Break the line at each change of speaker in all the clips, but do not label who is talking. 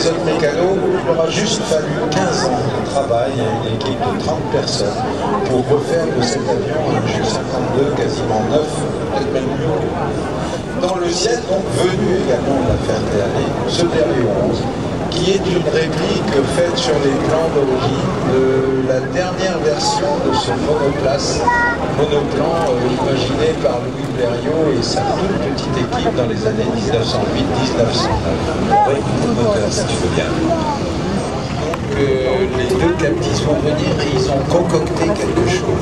autres mécanos, il aura juste fallu 15 ans de travail et une équipe de 30 personnes pour refaire de cet avion un Ju-52 quasiment neuf, peut-être même mieux. Dans le ciel, donc venu également de la Ferté-Alais, ce PRV-11, qui est une réplique faite sur les plans d'origine de la dernière version de ce monoplan imaginé par Louis Blériot et sa toute petite équipe dans les années 1908-1909.
Oui, moteur, si tu veux bien.
Donc les deux captifs vont venir et ils ont concocté quelque chose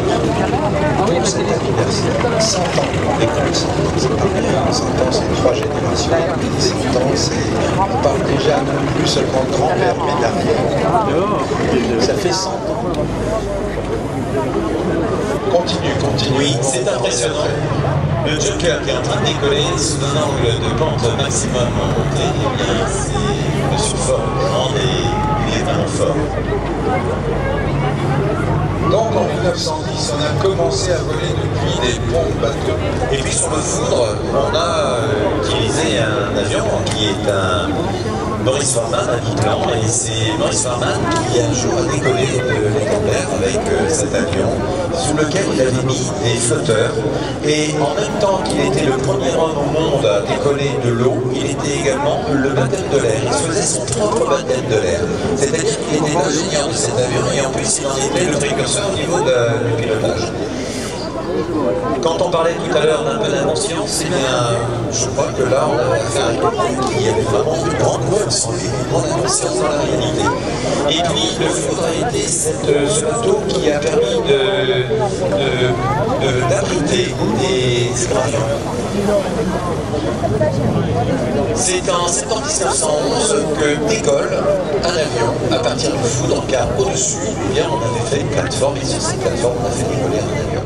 pour cet anniversaire. 100 ans, on décolle 100 ans, c'est pas rien, 100 ans c'est 3 générations, et 100 ans c'est, on parle déjà non plus seulement de grand-père mais d'arrière. Ça fait 100 ans. Continue.
Oui, c'est impressionnant. Le Joker qui est en train de décoller sous un angle de pente maximum monté, eh bien c'est monsieur Ford et il est vraiment fort.
Donc en 1910, on a commencé à voler depuis des bons bateaux.
Et puis sur le Foudre, on a utilisé un avion qui est un Maurice Farman, un biplan, et c'est Maurice Farman qui un jour a décollé de l'Étendard avec cet avion, sous lequel il avait mis des flotteurs. Et en même temps qu'il était le premier homme au monde à décoller de l'eau, il était également le baptême de l'air. Il faisait son propre baptême de l'air. C'est-à-dire qu'il était l'ingénieur de cet avion et en plus il en était le précurseur au niveau du pilotage. Quand on parlait tout à l'heure d'un peu d'inconscience, eh bien, je crois que là, on avait affaire à quelqu'un qui avait vraiment une grande confiance en lui, une grande inconscience dans la réalité. Et puis, le Foudre a été ce bateau qui a permis d'abriter des hydravions. C'est en septembre 1911 que décolle un avion à partir du Foudre, car au-dessus, eh bien, on avait fait une plateforme, et sur cette plateforme, on a fait décoller un avion.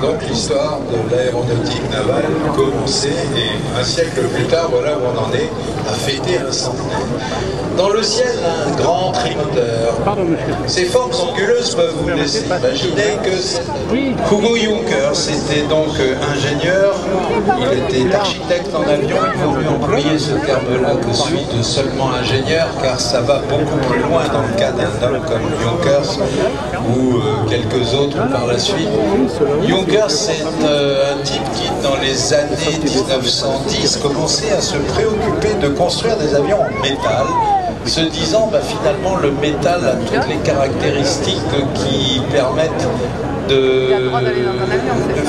Donc l'histoire de l'aéronautique navale commençait et un siècle plus tard, voilà où on en est, à fêter un centenaire. Dans le ciel, un grand trimoteur. Ces formes anguleuses peuvent vous laisser imaginer que c'est Hugo Junkers était donc ingénieur, il était architecte en avion, il vaut mieux employer ce terme-là que celui de seulement ingénieur, car ça va beaucoup plus loin dans le cas d'un homme comme Junkers ou quelques autres par la suite. Junkers, c'est un type qui, dans les années 1910, commençait à se préoccuper de construire des avions en métal, se disant finalement le métal a toutes les caractéristiques qui permettent de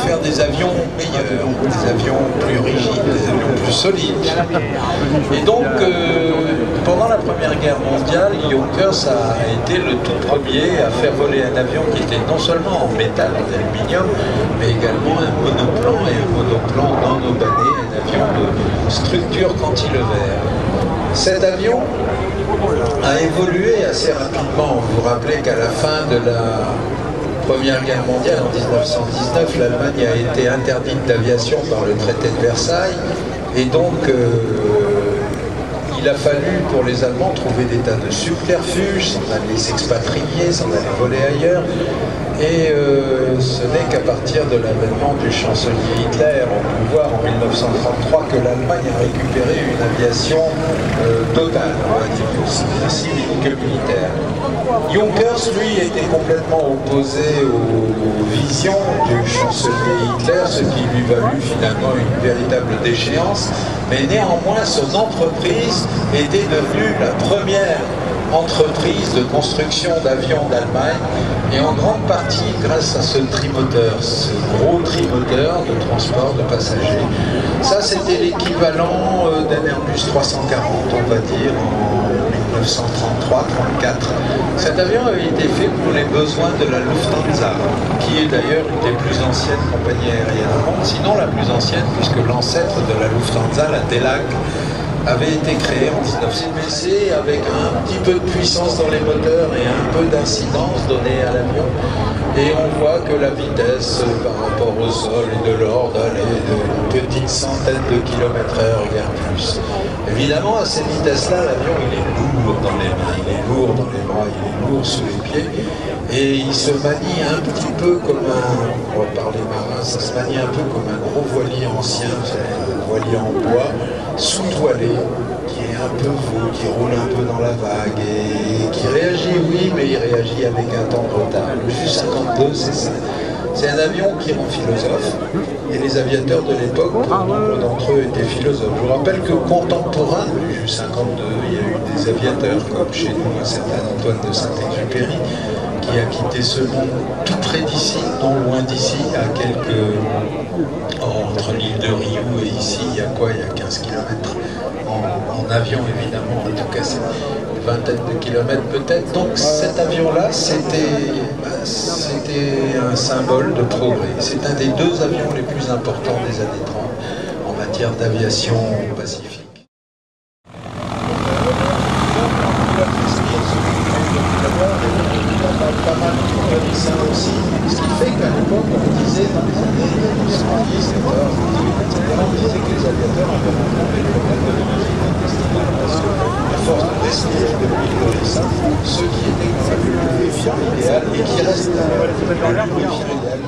faire des avions meilleurs, des avions plus rigides, des avions plus solides. Et donc, pendant la Première Guerre mondiale, Junkers a été le tout premier à faire voler un avion qui était non seulement en métal, en aluminium, mais également un monoplan, et un monoplan nano-bané, un avion de structure cantilever. Cet avion a évolué assez rapidement. Vous vous rappelez qu'à la fin de la Première Guerre mondiale, en 1919, l'Allemagne a été interdite d'aviation par le traité de Versailles, et donc il a fallu pour les Allemands trouver des tas de subterfuges, s'en aller s'expatrier, s'en aller voler ailleurs, et ce n'est qu'à partir de l'avènement du chancelier Hitler au pouvoir en 1933 que l'Allemagne a récupéré une aviation totale, on va dire, aussi bien civile que militaire. Junkers, lui, était complètement opposé aux visions du chancelier Hitler, ce qui lui valut finalement une véritable déchéance, mais néanmoins son entreprise était devenue la première entreprise de construction d'avions d'Allemagne, et en grande partie grâce à ce trimoteur, ce gros trimoteur de transport de passagers. Ça, c'était l'équivalent d'un Airbus 340, on va dire, en 1933-34. Cet avion avait été fait pour les besoins de la Lufthansa, qui est d'ailleurs une des plus anciennes compagnies aériennes au monde, sinon la plus ancienne, puisque l'ancêtre de la Lufthansa, la Delac, avait été créé en 1900 avec un petit peu de puissance dans les moteurs et un peu d'incidence donnée à l'avion. Et on voit que la vitesse par rapport au sol est de l'ordre d'une petite centaine de km/h, guère plus. Évidemment, à cette vitesse-là, l'avion il est lourd dans les mains, il est lourd dans les bras, il est lourd sous les pieds. Et il se manie un petit peu comme on va parler marin, ça se manie un peu comme un gros voilier ancien, un voilier en bois, sous-toilé, qui est un peu faux, qui roule un peu dans la vague et qui réagit, oui, mais il réagit avec un temps de retard. Le Ju-52, c'est ça. C'est un avion qui rend philosophe, et les aviateurs de l'époque, nombre d'entre eux étaient philosophes. Je vous rappelle que contemporain du Ju-52, il y a eu des aviateurs, comme chez nous un certain Antoine de Saint-Exupéry, qui a quitté ce monde tout près d'ici, non loin d'ici, à quelques... entre l'île de Riou et ici, il y a quoi? Il y a 15 km en avion, évidemment, en tout cas c'est une vingtaine de kilomètres peut-être. Donc cet avion-là, c'était un symbole de progrès. C'est un des deux avions les plus importants des années 30 en matière d'aviation pacifique. Pas mal de reconnaissants aussi, ce qui fait qu'à l'époque, on disait dans les années 1910, 14, 18, etc., on disait que les aviateurs avaient rencontré le problème de l'énergie intestinale, parce que à force de respirer de l'huile de ricin, ceux qui étaient quand même le lubrifiant idéal et qui restent le lubrifiant idéal